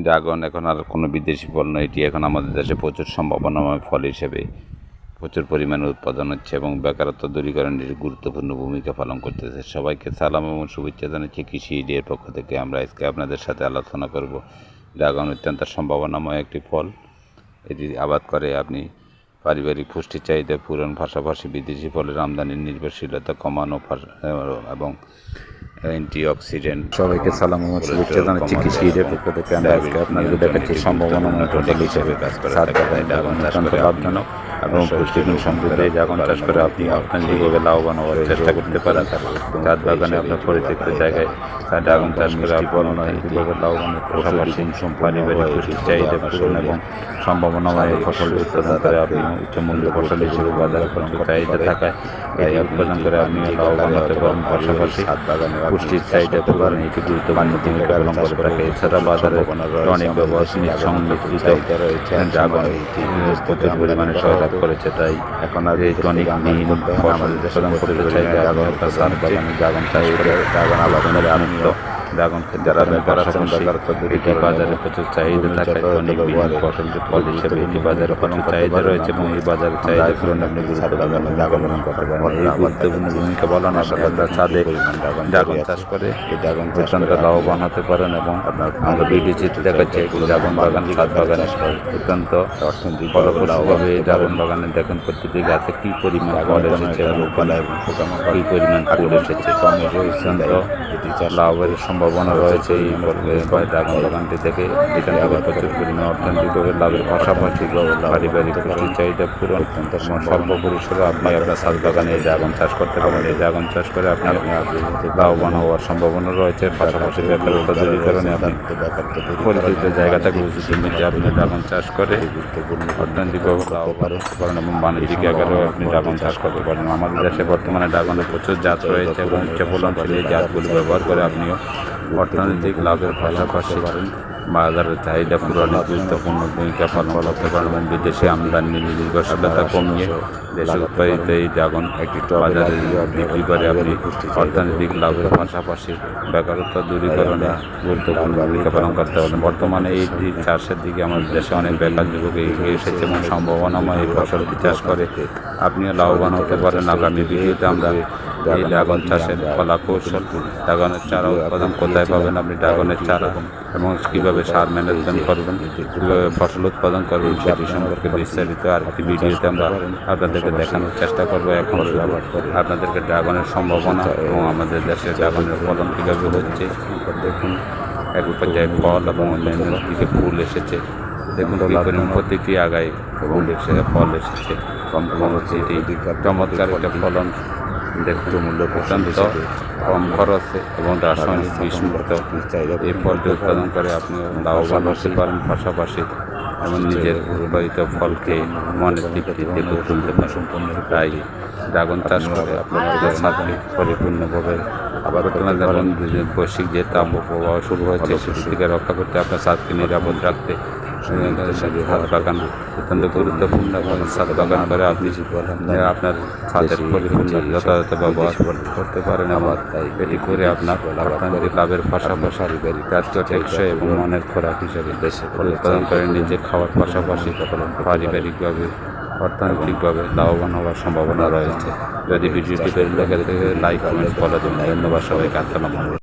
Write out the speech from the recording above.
Dragon এখন আর কোনো বিদেশি ফল নয়, এটি এখন আমাদের দেশে প্রচুর সম্ভাবনাময় ফল হিসেবে প্রচুর পরিমাণে উৎপাদন হচ্ছে এবং বেকারত্ব দূরীকরণের গুরুত্বপূর্ণ ভূমিকা পালন করতেছে। সবাইকে সালাম এবং শুভেচ্ছা জানাচ্ছি কৃষি ইডিয়ার পক্ষ থেকে। আমরা আজকে আপনাদের সাথে আলোচনা করব ড্রাগন অত্যন্ত সম্ভাবনাময় একটি ফল। এটি আবাদ করে আপনি পারিবারিক পুষ্টির চাহিদা পূরণ, পাশাপাশি বিদেশি ফলের আমদানির নির্ভরশীলতা কমানো এবং অ্যান্টিঅক্সিডেন্ট। সবাইকে সালাম এবং শুভেচ্ছা জানাচ্ছি কৃষি ইডিয়ার পক্ষ থেকে। আমরা আজকে আপনাদের দেখাচ্ছি সম্ভাবনাময় ফসল হিসেবে ড্রাগন চাষ করে লাভজনক এবং পুষ্টিগুণ সমৃদ্ধ এই ড্রাগন চাষ করে আপনি অর্থনৈতিকভাবে লাভবান হওয়ার চেষ্টা করতে পারেন। ছাদ বাগানে আপনার পরিত্যক্ত জায়গায় ড্রাগন চাষ করে আপনি অর্থনৈতিকভাবে লাভবানের পাশাপাশি পারিবারিক পুষ্টির চাহিদা পূরণ এবং সম্ভাবনাময় এই ফসলটি উৎপাদন করে আপনি উচ্চমূল্য ফসল হিসেবে বাজারে প্রচুর চাহিদা থাকায় এই উৎপাদন করে আপনি লাভবান হতে পারেন। পাশাপাশি পুষ্টির চাহিদা পূরণে এটি গুরুত্বপূর্ণ ভূমিকা পালন করে থাকে। এছাড়া বাজারে অনেক ব্যবসায়িক সংমিশ্রিত ড্রাগন প্রচুর পরিমাণে সহায়তা করেছে, তাই এখন আর এই টনিক বিহীন ফসল উৎপাদন করতে চাইলে ছাদ বাগানে ড্রাগন চাষ করে ড্রাগন আবাদনের আনন্দ ড্রাগন খেতে এটি বাজারে প্রচুর চাহিদা থাকায় টনিক বিহীন ফল হিসেবে এটি বাজারে প্রচুর চাহিদা রয়েছে এবং এই বাজারের চাহিদা পূরণে আপনি ড্রাগন করতে পারেন। এই গুরুত্বপূর্ণ ভূমিকা পালন আপনারা ছাদে ড্রাগন চাষ করে অত্যন্ত লাভবান হতে পারেন এবং আমরা ভিডিও চিত্র দেখাচ্ছি ড্রাগন বাগান, ছাদ বাগানে অত্যন্ত ফলপ্রসূভাবে এই ড্রাগন বাগানে দেখেন প্রতিটি গাছে কী পরিমাণ ফল এসেছে এবং কী পরিমাণ ফুল এসেছে। অত্যন্ত লাভের সম্ভাবনা রয়েছে এই ড্রাগন বাগানটি থেকে। এখান থেকে প্রচুর পরিমাণ অর্থনৈতিকভাবে লাভের পাশাপাশি পারিবারিক পুষ্টির চাহিদা পূরণ অত্যন্ত স্বল্প পরিসরে আপনি আপনার ছাদ বাগানে এই ড্রাগন চাষ করতে পারেন। এই ড্রাগন চাষ করে আপনি লাভবান হওয়ার সম্ভাবনা রয়েছে। পাশাপাশি বেকারত্ব দূরীকরণে আপনি পরিচিত জায়গা থেকে জমিতে আপনি ড্রাগন চাষ করে অর্থনৈতিকভাবে লাভবান হতে পারেন এবং বাণিজ্যিক আকারেও আপনি ড্রাগন চাষ করতে পারেন। আমাদের দেশে বর্তমানে ড্রাগনের প্রচুর জাত রয়েছে এবং উচ্চ ফলনশীল এই জাতগুলি ব্যবহার করে আপনিও অর্থনৈতিক লাভের পাশাপাশি বাজারের চাহিদা পূরণে গুরুত্বপূর্ণ ভূমিকা পালন করতে পারেন এবং বিদেশে আমদানি নির্ভরশীলতা কমিয়ে দেশে উৎপাদিত এই ড্রাগন বাজারে বিক্রি করে আপনি অর্থনৈতিক লাভের পাশাপাশি বেকারত্ব দূরীকরণে গুরুত্বপূর্ণ ভূমিকা পালন করতে পারেন। বর্তমানে এই চাষের দিকে আমাদের দেশে অনেক বেকার যুবক এগিয়ে এসেছে এবং সম্ভাবনাময় এই ফসলটি চাষ করে আপনিও লাভবান হতে পারেন। আগামী ভিডিওতে আমরা এই ড্রাগন চাষের কলা কৌশল, ড্রাগনের চারা উৎপাদন কোথায় পাবেন, আপনি ড্রাগনের চারা এবং কীভাবে সার ম্যানেজমেন্ট করবেন, কীভাবে ফসল উৎপাদন করবেন সেটি সম্পর্কে বিস্তারিত আরেকটি ভিডিওতে আমরা আপনাদেরকে দেখানোর চেষ্টা করবো। এখন আপনাদেরকে ড্রাগনের সম্ভাবনা এবং আমাদের দেশে ড্রাগনের ফলন কীভাবে হচ্ছে দেখুন। এক পর্যায়ে ফল এবং অন্যান্য দিকে ফুল এসেছে দেখুন, প্রতিটি আগায় ফল এসেছে এবং এটি চমৎকার একটা ফলন দেখুন। মূল্য অত্যন্ত কম খরচে এবং রাসায়নিক বিষমুক্ত এই ফলটি উৎপাদন করে আপনি লাভবান হতে পারেন। পাশাপাশি এবং নিজের উৎপাদিত ফলকে মনের তৃপ্তিতে তুলতে পারেন। তাই ড্রাগন চাষ করে আপনাদের সাথে পরিপূর্ণভাবে আবার যেমন বৈশ্বিক যে তাপপ্রবাহ শুরু হয়েছে সেটি থেকে রক্ষা করতে আপনার ছাদকে নিরাপদ রাখতে ছাদ বাগান অত্যন্ত গুরুত্বপূর্ণ। ছাদ বাগান করে আপনি আপনার ছাদের পরিপূর্ণ যথাযথ ব্যবহার করতে পারেন এবং এটি করে আপনার অর্থনৈতিক লাভের পাশাপাশি রাষ্ট্র টেকসই এবং মনের খোরাক হিসেবে দেশে উৎপাদন করে নিজে খাওয়ার পাশাপাশি পারিবারিকভাবে অর্থনৈতিকভাবে লাভবান হওয়ার সম্ভাবনা রয়েছে। যদি ভিডিওটি ভালো লাগে লাইক কমেন্ট করার জন্য ধন্যবাদ সবাইকে। আসসালামু আলাইকুম।